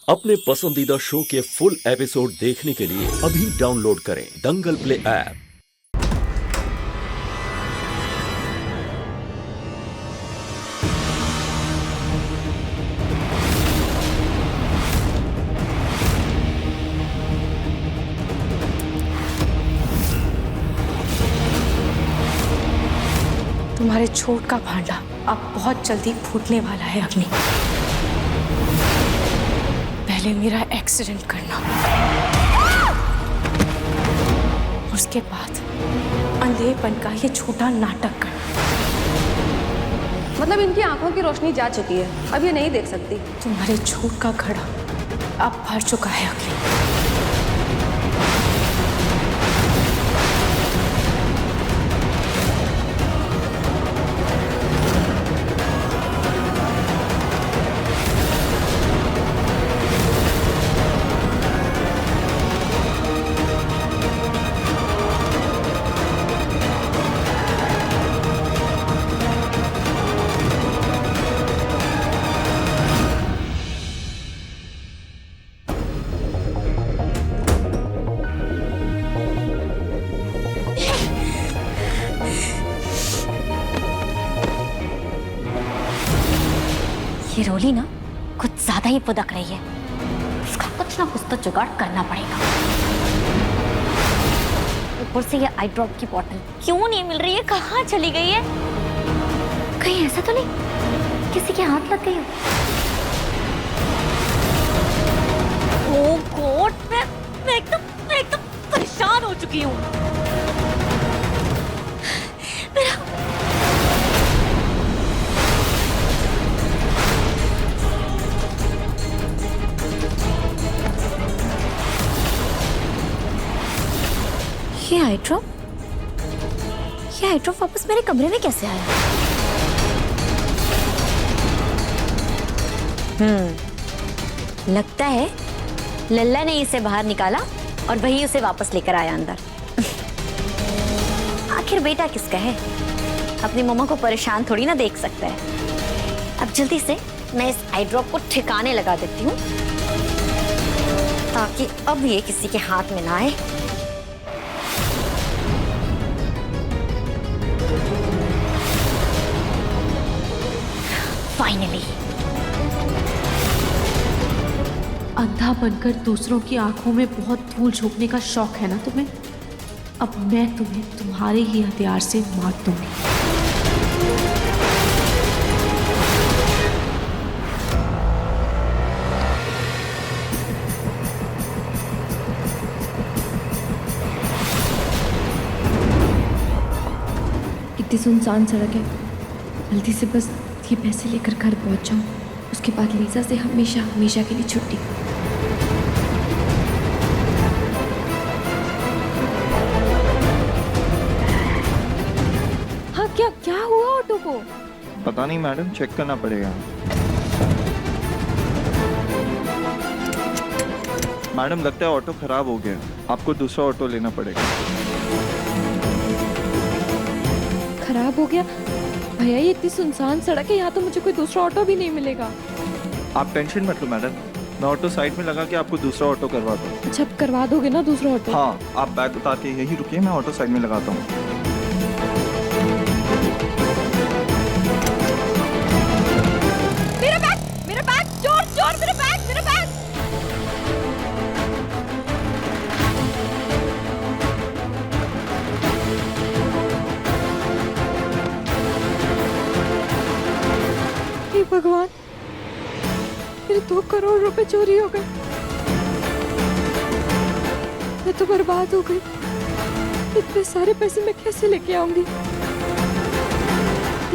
अपने पसंदीदा शो के फुल एपिसोड देखने के लिए अभी डाउनलोड करें दंगल प्ले ऐप। तुम्हारे छोट का भांडा अब बहुत जल्दी फूटने वाला है अग्नि। पहले मेरा एक्सीडेंट करना, उसके बाद अंधेपन का ये छोटा नाटक करना। मतलब इनकी आंखों की रोशनी जा चुकी है, अब ये नहीं देख सकती। तुम्हारे छोट का घड़ा अब भर चुका है अग्नि। ये रोली ना कुछ ज्यादा ही पुदक रही है। इसका कुछ ना कुछ तो जुगाड़ करना पड़ेगा। ऊपर से ये आई ड्रॉप की बोतल क्यों नहीं मिल रही है? कहाँ चली गई है? कहीं ऐसा तो नहीं किसी के हाथ लग गई हो? ओह गॉड, मैं एकदम परेशान हो चुकी हूँ। मेरा ये आई ड्रॉप वापस मेरे कमरे में कैसे आया? लगता है लल्ला ने इसे बाहर निकाला और वही उसे वापस लेकर आया अंदर। आखिर बेटा किसका है? अपनी मम्मा को परेशान थोड़ी ना देख सकता है। अब जल्दी से मैं इस आई ड्रॉप को ठिकाने लगा देती हूँ ताकि अब ये किसी के हाथ में ना आए। फाइनली अंधा बनकर दूसरों की आंखों में बहुत धूल झोंकने का शौक है ना तुम्हें? अब मैं तुम्हें तुम्हारे ही हथियार से मार दूंगी। कितनी सुनसान सड़क है। जल्दी से बस ये पैसे लेकर घर पहुंच जाऊं, उसके बाद लीजा से हमेशा हमेशा के लिए छुट्टी। हाँ, क्या हुआ ऑटो को? पता नहीं मैडम, चेक करना पड़ेगा। मैडम लगता है ऑटो खराब हो गया, आपको दूसरा ऑटो लेना पड़ेगा। खराब हो गया? भैया ये इतनी सुनसान सड़क है, यहाँ तो मुझे कोई दूसरा ऑटो भी नहीं मिलेगा। आप टेंशन मत लो मैडम, मैं ऑटो साइड में लगा के आपको दूसरा ऑटो करवा दूँ। अच्छा करवा दोगे ना दूसरा ऑटो? हाँ, आप बैग उतार के यही रुकिए, मैं ऑटो साइड में लगाता हूँ। मेरा बैग, चोर, मेरा बैग। हे भगवान, मेरे 2 करोड़ रुपए चोरी हो गए। मैं तो बर्बाद हो गई। इतने सारे पैसे मैं कैसे लेके आऊंगी?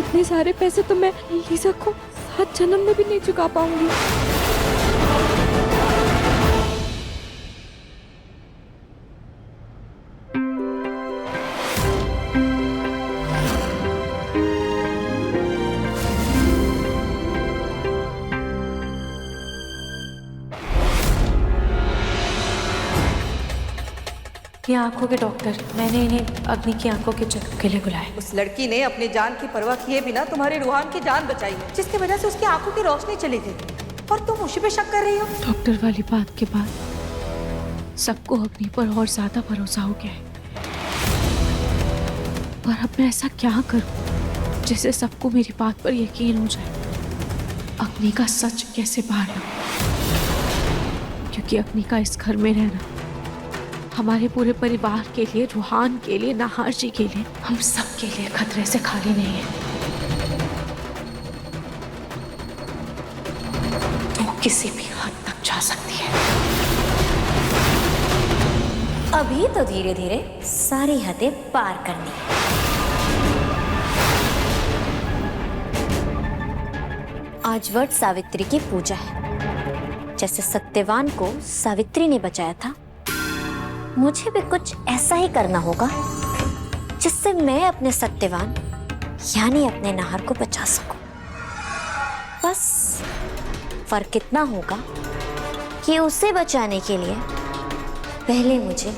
इतने सारे पैसे तो मैं लीजा को 7 जन्म में भी नहीं चुका पाऊंगी। ये आंखों के डॉक्टर, मैंने इन्हें अग्नि की आंखों के चेकअप के लिए बुलाया। उस लड़की ने अपनी जान की परवाह किए बिना तुम्हारे रूहान की जान बचाई है, जिसकी वजह से उसकी आंखों की रोशनी चली गई। और तुम उसी पे शक कर रही हो? डॉक्टर वाली बात के बाद सबको अग्नि पर और ज्यादा भरोसा हो गया है। पर अब मैं ऐसा क्या करूं जिससे सबको मेरी बात पर यकीन हो जाए? अग्नि का सच कैसे बाहर लाऊं? क्योंकि अग्नि का इस घर में रहना हमारे पूरे परिवार के लिए, रूहान के लिए, नाहार जी के लिए, हम सब के लिए खतरे से खाली नहीं है। तो किसी भी हद तक जा सकती है। अभी तो धीरे धीरे सारी हदें पार करनी है। आज वट सावित्री की पूजा है। जैसे सत्यवान को सावित्री ने बचाया था, मुझे भी कुछ ऐसा ही करना होगा जिससे मैं अपने सत्यवान यानी अपने नाहर को बचा सकूं। बस फर्क इतना होगा कि उसे बचाने के लिए पहले मुझे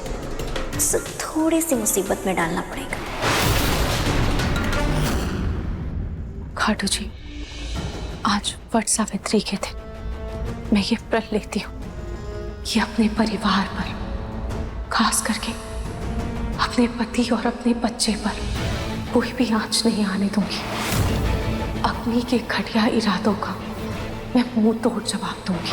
उसे थोड़ी सी मुसीबत में डालना पड़ेगा। खाटू जी, आज वट सावित्री के दिन मैं ये प्रण लेती हूँ कि अपने परिवार पर, खास करके अपने पति और अपने बच्चे पर कोई भी आंच नहीं आने दूंगी। अग्नि के घटिया इरादों का मैं मुंह तोड़ जवाब दूंगी।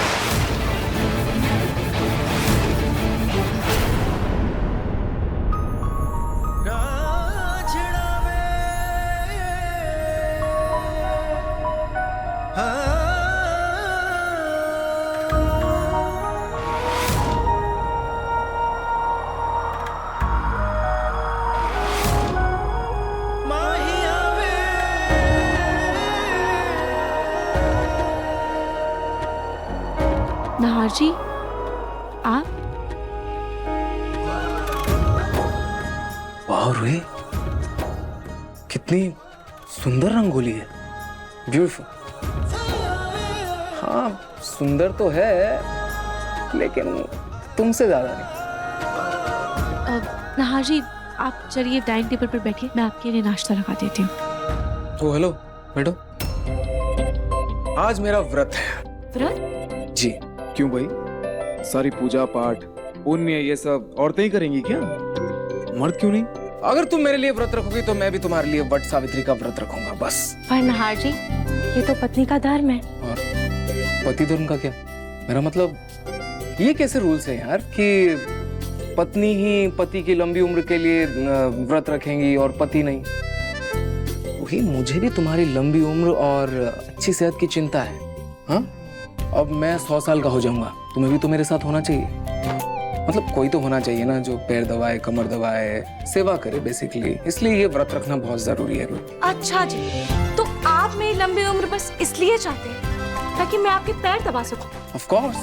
नाहर जी, आप? वाह रूही, कितनी सुंदर रंगोली है। ब्यूटीफुल। हाँ, सुंदर तो है लेकिन तुमसे ज्यादा नहीं। नाहर जी, आप चलिए डाइनिंग टेबल पर बैठिए, मैं आपके लिए नाश्ता लगा देती हूँ। तो हेलो बैठो। आज मेरा व्रत है। व्रत? जी। क्यों भाई? सारी पूजा पाठ पुण्य ये सब औरतें ही करेंगी क्या? मर्द क्यों नहीं? अगर तुम मेरे लिए व्रत रखोगी तो मैं भी तुम्हारे लिए वट सावित्री का व्रत रखूंगा, बस। पर नाहर जी, ये तो पत्नी का धर्म है। और पति धर्म का क्या? मेरा मतलब ये कैसे रूल्स है यार कि पत्नी ही पति की लंबी उम्र के लिए व्रत रखेंगी और पति नहीं? वही, मुझे भी तुम्हारी लंबी उम्र और अच्छी सेहत की चिंता है। हाँ, अब मैं 100 साल का हो जाऊंगा, तुम्हें भी तो मेरे साथ होना चाहिए। मतलब कोई तो होना चाहिए ना जो पैर दबाए, कमर दबाए, सेवा करे बेसिकली। इसलिए ये व्रत रखना बहुत जरूरी है। अच्छा जी, तो आप मेरी लंबी उम्र बस इसलिए चाहते हैं ताकि मैं आपके पैर दबा सकूं? Of course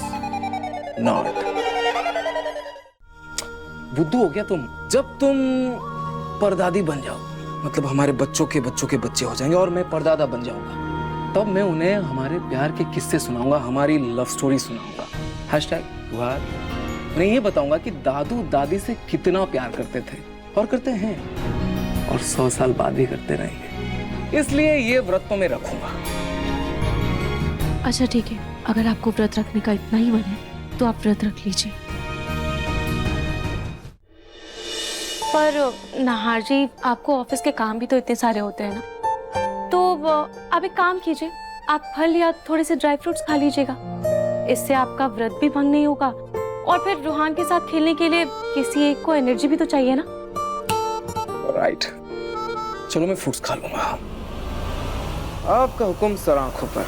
not. बुद्धू हो गया तुम। जब तुम परदादी बन जाओ, मतलब हमारे बच्चों के बच्चे हो जाएंगे और मैं परदादा बन जाऊंगा, तब मैं उन्हें हमारे प्यार के किस्से सुनाऊंगा, हमारी लव स्टोरी सुनाऊंगा। #वार। उन्हें ये बताऊंगा कि दादू दादी से कितना प्यार करते थे और करते हैं और 100 साल बाद भी करते रहेंगे। इसलिए ये व्रत तो मैं रखूंगा। अच्छा ठीक है, अगर आपको व्रत रखने का इतना ही मन है तो आप व्रत रख लीजिए। पर नाहर जी, आपको ऑफिस के काम भी तो इतने सारे होते हैं ना, तो आप एक काम कीजिए, आप फल या थोड़े से ड्राई फ्रूट्स खा लीजिएगा। इससे आपका व्रत भी भंग नहीं होगा और फिर रूहान के साथ खेलने के लिए किसी एक को एनर्जी भी तो चाहिए ना। राइट, चलो मैं फ्रूट्स खा लूंगा। आपका हुक्म सर आंखों पर।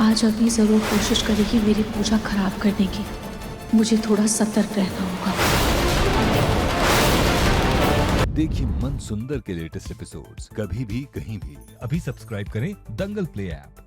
आज अग्नि जरूर कोशिश करेगी मेरी पूजा खराब करने की। मुझे थोड़ा सतर्क रहना होगा। देखिए मन सुंदर के लेटेस्ट एपिसोड्स कभी भी कहीं भी। अभी सब्सक्राइब करें दंगल प्ले ऐप।